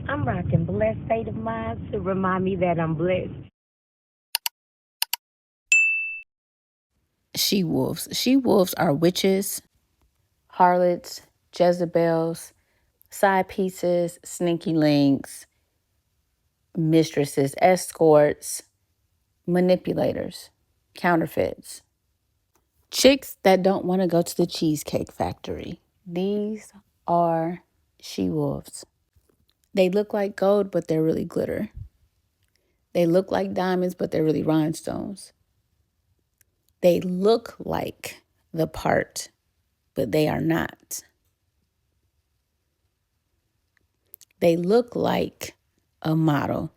I'm rocking blessed state of mind to remind me that I'm blessed. She-wolves. She-wolves are witches, harlots, Jezebels, side pieces, sneaky links, mistresses, escorts, manipulators, counterfeits, chicks that don't want to go to the Cheesecake Factory. These are she-wolves. They look like gold, but they're really glitter. They look like diamonds, but they're really rhinestones. They look like the part, but they are not. They look like a model,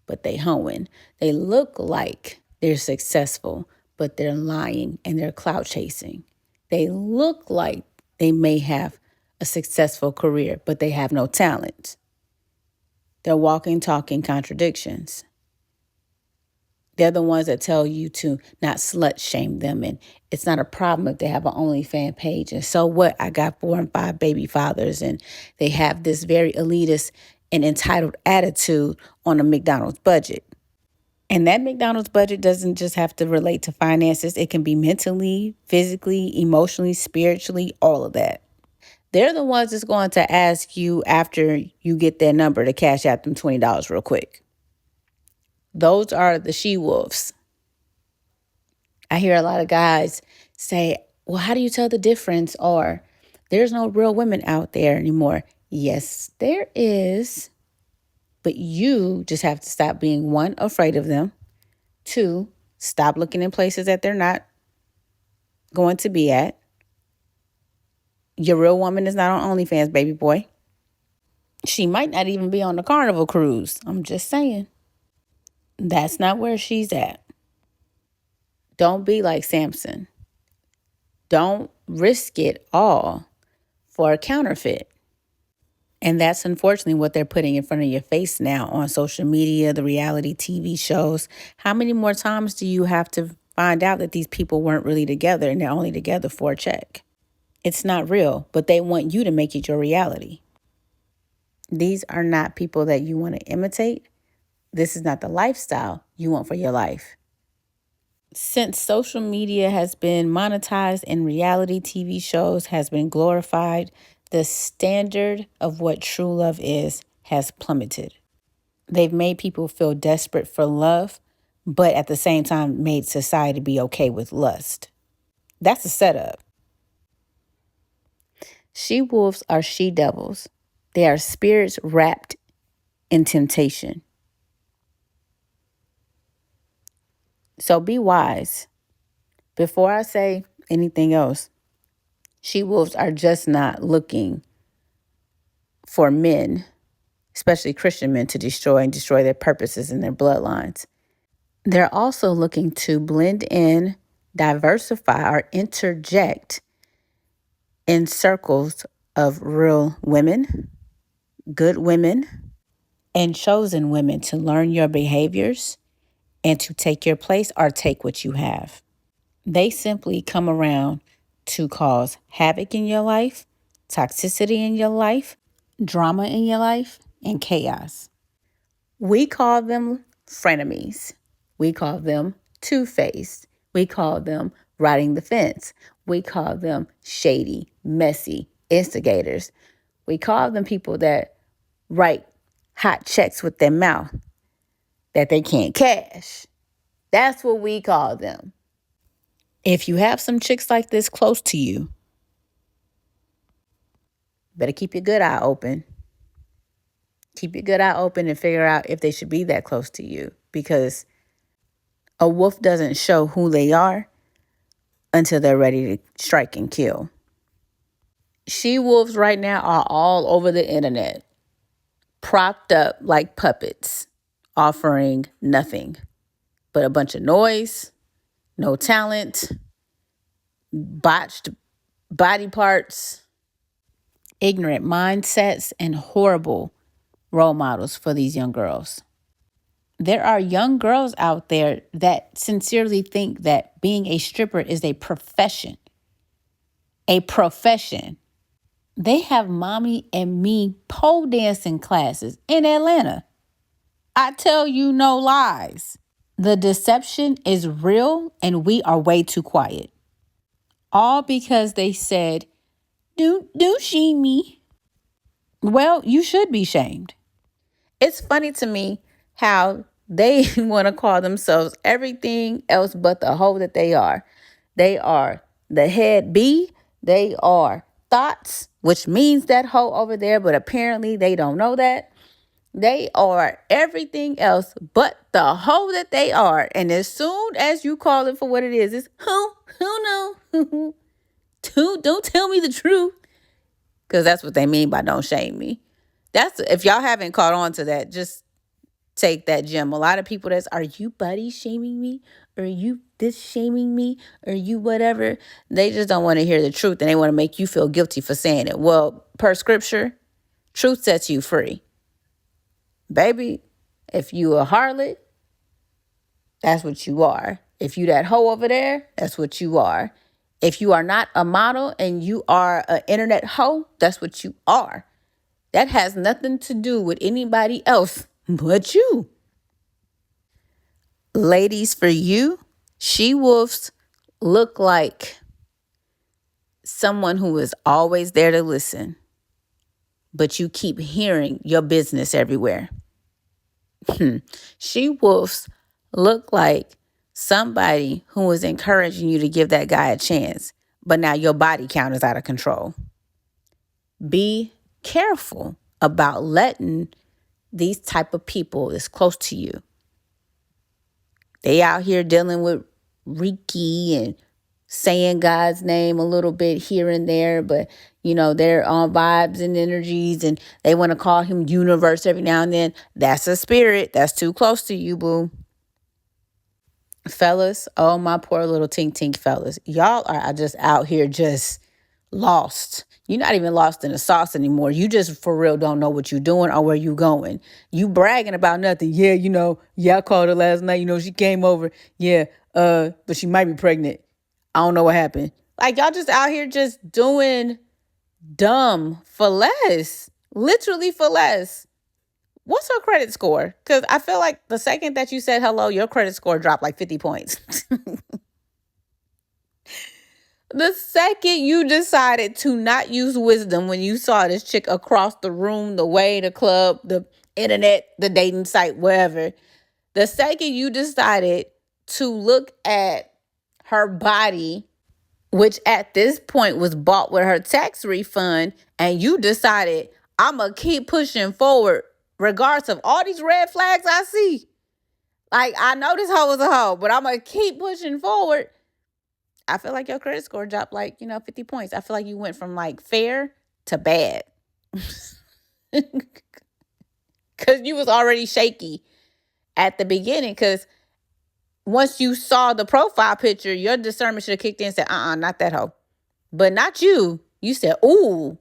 but they hoeing. They look like they're successful, but they're lying and they're clout chasing. They look like they may have a successful career, but they have no talent. They're walking, talking contradictions. They're the ones that tell you to not slut shame them. And it's not a problem if they have an OnlyFans page. And so what? I got 4 and 5 baby fathers. And they have this very elitist and entitled attitude on a McDonald's budget. And that McDonald's budget doesn't just have to relate to finances. It can be mentally, physically, emotionally, spiritually, all of that. They're the ones that's going to ask you after you get their number to cash out them $20 real quick. Those are the she-wolves. I hear a lot of guys say, well, how do you tell the difference? Or there's no real women out there anymore. Yes, there is. But you just have to stop being, 1, afraid of them. 2, stop looking in places that they're not going to be at. Your real woman is not on OnlyFans, baby boy. She might not even be on the Carnival cruise. I'm just saying. That's not where she's at. Don't be like Samson. Don't risk it all for a counterfeit. And that's unfortunately what they're putting in front of your face now on social media, the reality TV shows. How many more times do you have to find out that these people weren't really together and they're only together for a check? It's not real, but they want you to make it your reality. These are not people that you want to imitate. This is not the lifestyle you want for your life. Since social media has been monetized and reality TV shows has been glorified, the standard of what true love is has plummeted. They've made people feel desperate for love, but at the same time made society be okay with lust. That's a setup. She-wolves are she-devils. They are spirits wrapped in temptation. So be wise. Before I say anything else, she-wolves are just not looking for men, especially Christian men, to destroy their purposes and their bloodlines. They're also looking to blend in, diversify, or interject in circles of real women, good women, and chosen women to learn your behaviors and to take your place or take what you have. They simply come around to cause havoc in your life, toxicity in your life, drama in your life, and chaos. We call them frenemies. We call them two-faced. We call them riding the fence. We call them shady, messy instigators. We call them people that write hot checks with their mouth that they can't cash. That's what we call them. If you have some chicks like this close to you, better keep your good eye open. Keep your good eye open and figure out if they should be that close to you, because a wolf doesn't show who they are until they're ready to strike and kill. She-wolves right now are all over the internet, propped up like puppets, offering nothing but a bunch of noise, no talent, botched body parts, ignorant mindsets, and horrible role models for these young girls. There are young girls out there that sincerely think that being a stripper is a profession. A profession. They have mommy and me pole dancing classes in Atlanta. I tell you no lies. The deception is real and we are way too quiet. All because they said, don't shame me. Well, you should be shamed. It's funny to me how they want to call themselves everything else but the hoe that they are. They are the head B. They are thoughts, which means that hoe over there, but apparently they don't know that. They are everything else but the hoe that they are. And as soon as you call it for what it is, it's who no. Don't tell me the truth. Because that's what they mean by don't shame me. That's if y'all haven't caught on to that, just take that gem. A lot of people are you buddy shaming me? Or are you this shaming me? Or you whatever? They just don't want to hear the truth and they want to make you feel guilty for saying it. Well, per scripture, truth sets you free. Baby, if you a harlot, that's what you are. If you that hoe over there, that's what you are. If you are not a model and you are an internet hoe, that's what you are. That has nothing to do with anybody else but you. Ladies, for you, she-wolves look like someone who is always there to listen, but you keep hearing your business everywhere. She-wolves look like somebody who is encouraging you to give that guy a chance, but now your body count is out of control. Be careful about letting these type of people that's close to you. They out here dealing with Reiki and saying God's name a little bit here and there, but they're on vibes and energies and they want to call him universe every now and then. That's a spirit. That's too close to you, boo. Fellas, oh my poor little tink fellas. Y'all are just out here just lost. You're not even lost in the sauce anymore. You just for real don't know what you're doing or where you going. You bragging about nothing. Yeah, I called her last night. She came over. Yeah, but she might be pregnant. I don't know what happened. Like y'all just out here just doing dumb for less. Literally for less. What's her credit score? Because I feel like the second that you said hello, your credit score dropped like 50 points. The second you decided to not use wisdom when you saw this chick across the room, the way, the club, the internet, the dating site, wherever, the second you decided to look at her body, which at this point was bought with her tax refund, and you decided, I'm going to keep pushing forward regardless of all these red flags I see. Like, I know this hoe is a hoe, but I'm going to keep pushing forward. I feel like your credit score dropped 50 points. I feel like you went from fair to bad. Because you was already shaky at the beginning. Because once you saw the profile picture, your discernment should have kicked in and said, not that hoe. But not you. You said, ooh,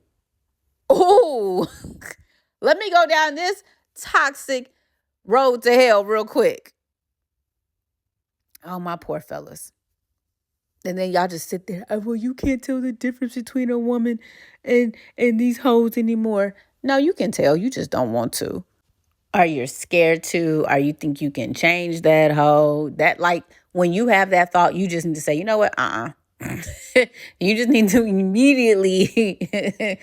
let me go down this toxic road to hell real quick. Oh, my poor fellas. And then y'all just sit there. Well, you can't tell the difference between a woman and these hoes anymore. No, you can tell. You just don't want to. Or you're scared to. Or you think you can change that hoe. That when you have that thought, you just need to say, you know what? You just need to immediately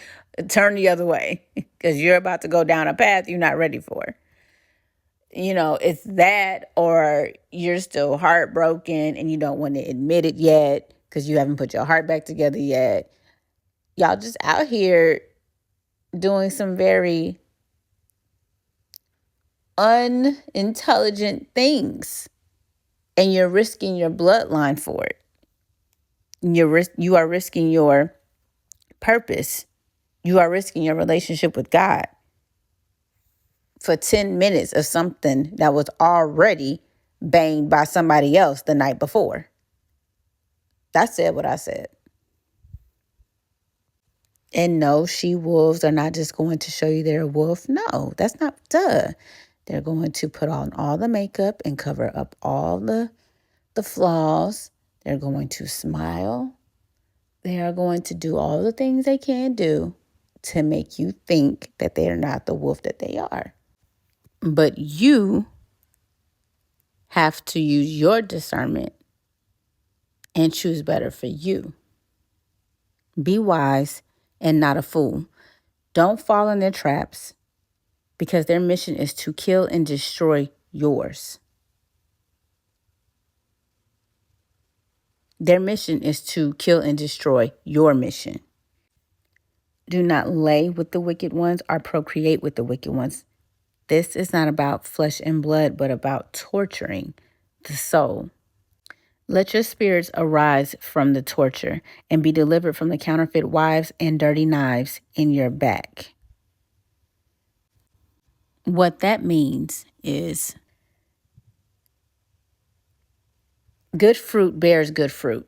turn the other way. Because you're about to go down a path you're not ready for. It's that, or you're still heartbroken and you don't want to admit it yet because you haven't put your heart back together yet. Y'all just out here doing some very unintelligent things, and you're risking your bloodline for it. You are risking your purpose. You are risking your relationship with God for 10 minutes of something that was already banged by somebody else the night before. I said what I said. And no, she-wolves are not just going to show you they're a wolf. No, that's not, They're going to put on all the makeup and cover up all the flaws. They're going to smile. They are going to do all the things they can do to make you think that they're not the wolf that they are. But you have to use your discernment and choose better for you. Be wise and not a fool. Don't fall in their traps because their mission is to kill and destroy yours. Their mission is to kill and destroy your mission. Do not lay with the wicked ones or procreate with the wicked ones. This is not about flesh and blood, but about torturing the soul. Let your spirits arise from the torture and be delivered from the counterfeit wives and dirty knives in your back. What that means is good fruit bears good fruit.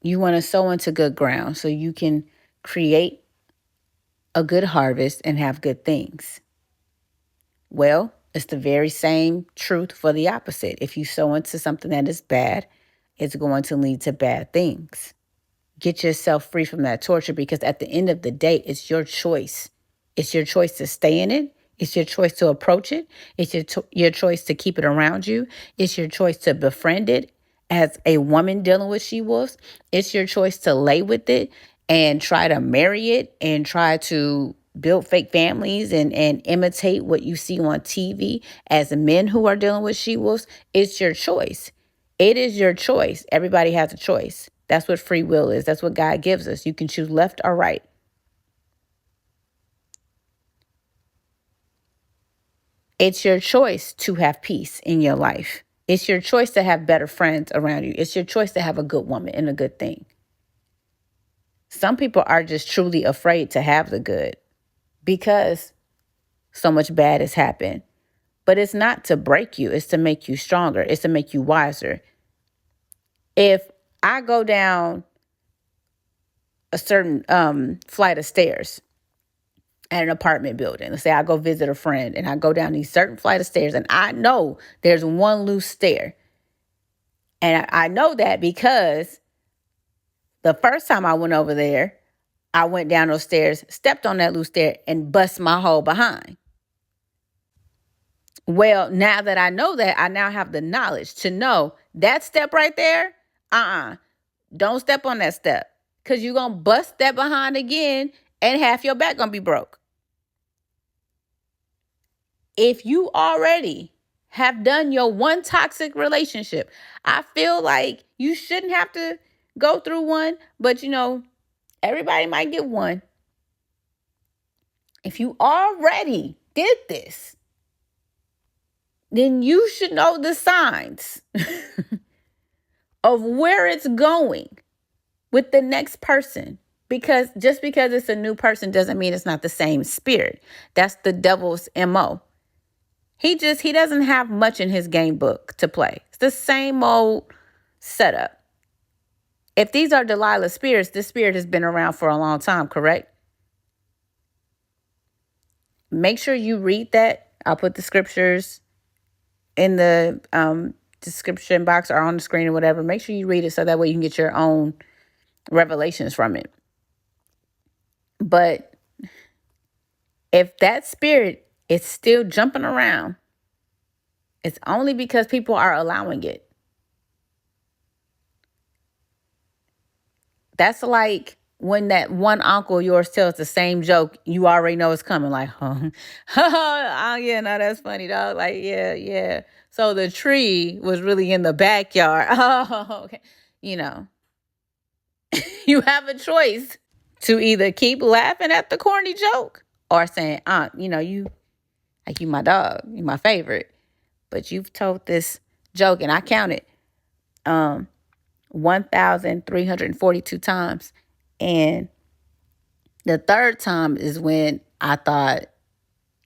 You want to sow into good ground so you can create a good harvest and have good things. Well, it's the very same truth for the opposite. If you sow into something that is bad, it's going to lead to bad things. Get yourself free from that torture because at the end of the day, it's your choice. It's your choice to stay in it. It's your choice to approach it. It's your choice to keep it around you. It's your choice to befriend it as a woman dealing with she-wolves. It's your choice to lay with it and try to marry it and try to build fake families and imitate what you see on TV as men who are dealing with she-wolves. It's your choice. It is your choice. Everybody has a choice. That's what free will is. That's what God gives us. You can choose left or right. It's your choice to have peace in your life. It's your choice to have better friends around you. It's your choice to have a good woman and a good thing. Some people are just truly afraid to have the good because so much bad has happened. But it's not to break you. It's to make you stronger. It's to make you wiser. If I go down a certain flight of stairs at an apartment building, let's say I go visit a friend and I go down these certain flight of stairs and I know there's one loose stair. And I know that because the first time I went over there, I went down those stairs, stepped on that loose stair and bust my whole behind. Well, now that I know that, I now have the knowledge to know that step right there, don't step on that step because you're going to bust that behind again and half your back going to be broke. If you already have done your one toxic relationship, I feel like you shouldn't have to go through one, but everybody might get one. If you already did this, then you should know the signs of where it's going with the next person. Because just because it's a new person doesn't mean it's not the same spirit. That's the devil's MO. He doesn't have much in his game book to play. It's the same old setup. If these are Delilah spirits, this spirit has been around for a long time, correct? Make sure you read that. I'll put the scriptures in the description box or on the screen or whatever. Make sure you read it so that way you can get your own revelations from it. But if that spirit is still jumping around, it's only because people are allowing it. That's like when that one uncle of yours tells the same joke, you already know it's coming. Like, oh yeah, no, that's funny, dog. Like, yeah. So the tree was really in the backyard. Oh, okay. You have a choice to either keep laughing at the corny joke or saying, you my dog, you my favorite. But you've told this joke and I counted 1,342 times. And the third time is when I thought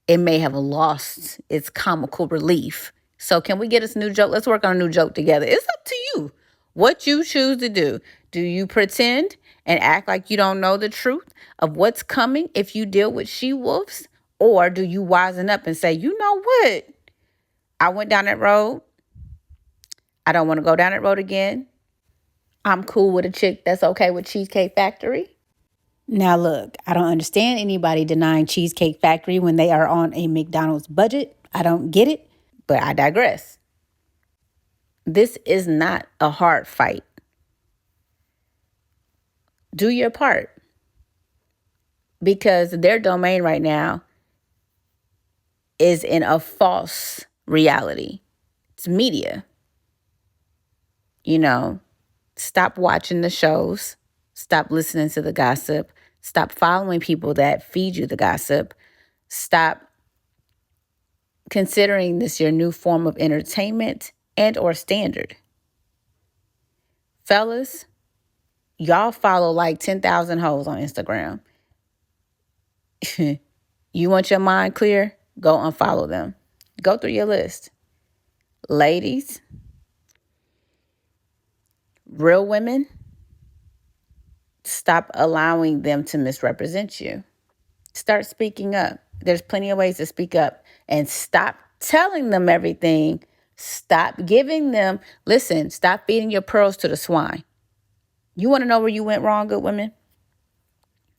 it may have lost its comical relief. So can we get us a new joke? Let's work on a new joke together. It's up to you what you choose to do. Do you pretend and act like you don't know the truth of what's coming if you deal with she-wolves? Or do you wisen up and say, you know what? I went down that road. I don't want to go down that road again. I'm cool with a chick that's okay with Cheesecake Factory. Now, look, I don't understand anybody denying Cheesecake Factory when they are on a McDonald's budget. I don't get it, but I digress. This is not a hard fight. Do your part, because their domain right now is in a false reality. It's media. You know, stop watching the shows. Stop listening to the gossip. Stop following people that feed you the gossip. Stop considering this your new form of entertainment and or standard. Fellas, y'all follow like 10,000 hoes on Instagram. You want your mind clear? Go unfollow them. Go through your list. Ladies, real women, stop allowing them to misrepresent you. Start speaking up. There's plenty of ways to speak up, and stop telling them everything. Stop giving them, listen, stop feeding your pearls to the swine. You want to know where you went wrong, good women?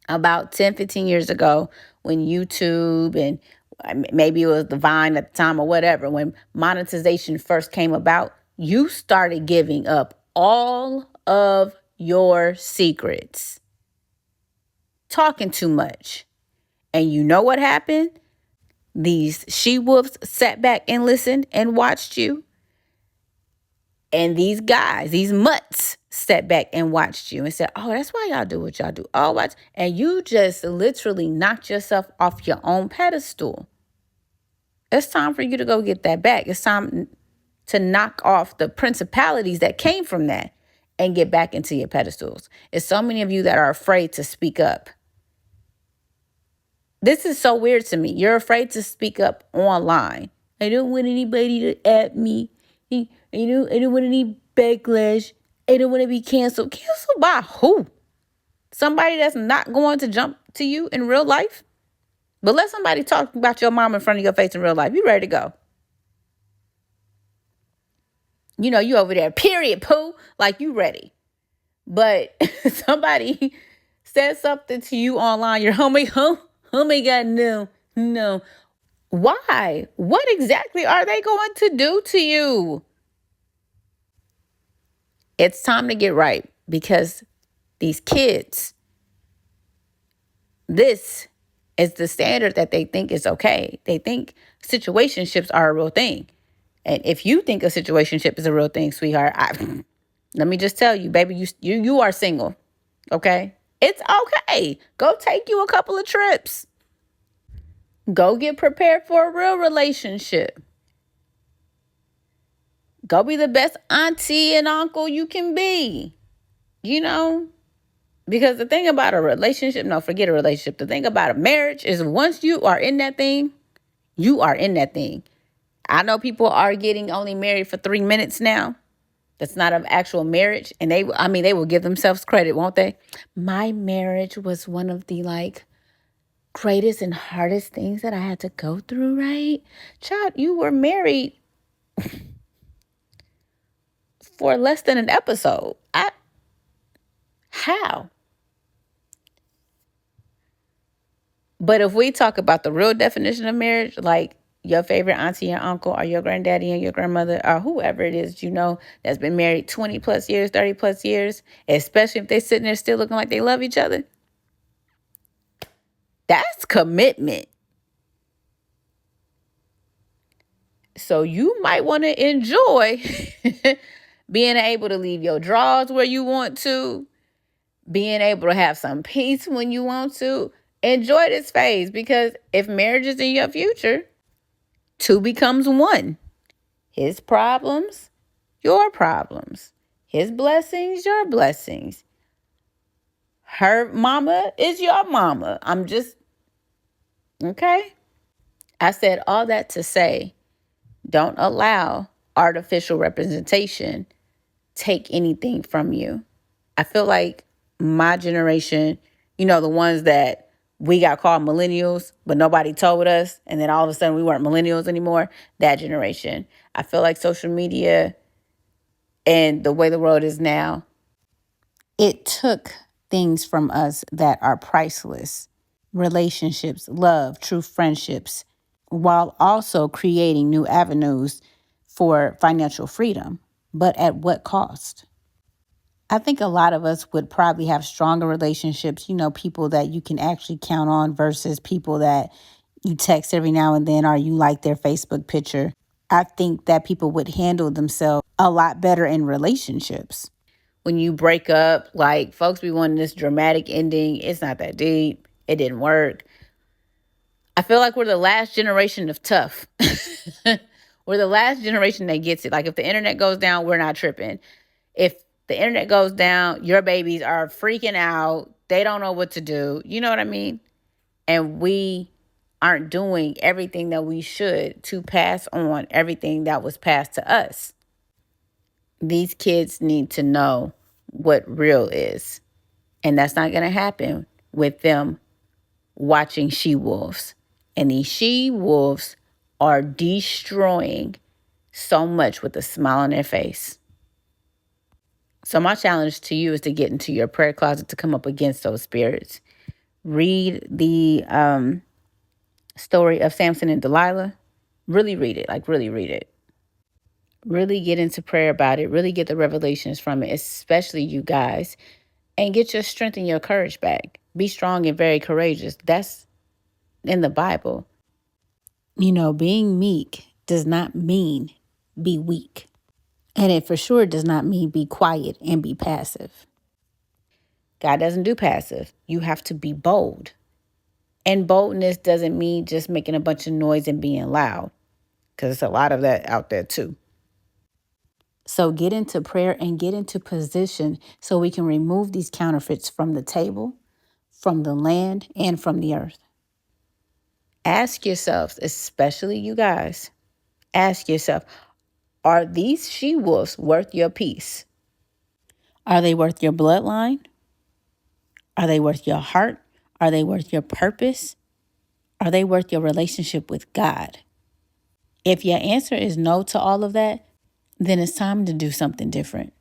About 10, 15 years ago, when YouTube and maybe it was the Vine at the time or whatever, when monetization first came about, you started giving up all of your secrets. Talking too much. And you know what happened? These she-wolves sat back and listened and watched you. And these guys, these mutts, sat back and watched you and said, oh, that's why y'all do what y'all do. Oh, watch. And you just literally knocked yourself off your own pedestal. It's time for you to go get that back. It's time to knock off the principalities that came from that and get back into your pedestals. It's so many of you that are afraid to speak up. This is so weird to me. You're afraid to speak up online. I don't want anybody to at me. I don't want any backlash. I don't want to be canceled. Canceled by who? Somebody that's not going to jump to you in real life? But let somebody talk about your mom in front of your face in real life. You ready to go. You know, you over there, period, poo. Like, you ready. But somebody said something to you online. Your homie got no. Why? What exactly are they going to do to you? It's time to get right, because these kids, this is the standard that they think is okay. They think situationships are a real thing. And if you think a situationship is a real thing, sweetheart, let me just tell you, baby, you are single. Okay? It's okay. Go take you a couple of trips. Go get prepared for a real relationship. Go be the best auntie and uncle you can be. You know? Because the thing about a relationship, no, forget a relationship. The thing about a marriage is once you are in that thing, you are in that thing. I know people are getting only married for 3 minutes now. That's not an actual marriage. And they will give themselves credit, won't they? My marriage was one of the greatest and hardest things that I had to go through, right? Child, you were married for less than an episode. How? But if we talk about the real definition of marriage, like your favorite auntie and uncle or your granddaddy and your grandmother or whoever it is, that's been married 20 plus years, 30 plus years, especially if they're sitting there still looking like they love each other, that's commitment. So you might want to enjoy being able to leave your drawers where you want to, being able to have some peace when you want to. Enjoy this phase, because if marriage is in your future, two becomes one. His problems, your problems. His blessings, your blessings. Her mama is your mama. Okay? I said all that to say, don't allow artificial representation take anything from you. I feel like my generation, the ones that we got called millennials, but nobody told us, and then all of a sudden we weren't millennials anymore, that generation. I feel like social media and the way the world is now, it took things from us that are priceless: relationships, love, true friendships, while also creating new avenues for financial freedom. But at what cost? I think a lot of us would probably have stronger relationships, people that you can actually count on versus people that you text every now and then, or you like their Facebook picture. I think that people would handle themselves a lot better in relationships. When you break up, like folks be wanting this dramatic ending. It's not that deep. It didn't work. I feel like we're the last generation of tough. We're the last generation that gets it. Like if the internet goes down, we're not tripping. If the internet goes down, your babies are freaking out. They don't know what to do. You know what I mean? And we aren't doing everything that we should to pass on everything that was passed to us. These kids need to know what real is. And that's not going to happen with them watching she-wolves. And these she-wolves are destroying so much with a smile on their face. So my challenge to you is to get into your prayer closet to come up against those spirits. Read the story of Samson and Delilah. Really read it. Like really read it. Really get into prayer about it. Really get the revelations from it, especially you guys. And get your strength and your courage back. Be strong and very courageous. That's in the Bible. Being meek does not mean be weak. And it for sure does not mean be quiet and be passive. God doesn't do passive. You have to be bold. And boldness doesn't mean just making a bunch of noise and being loud, because there's a lot of that out there too. So get into prayer and get into position so we can remove these counterfeits from the table, from the land, and from the earth. Ask yourselves, especially you guys, ask yourself, are these she-wolves worth your peace? Are they worth your bloodline? Are they worth your heart? Are they worth your purpose? Are they worth your relationship with God? If your answer is no to all of that, then it's time to do something different.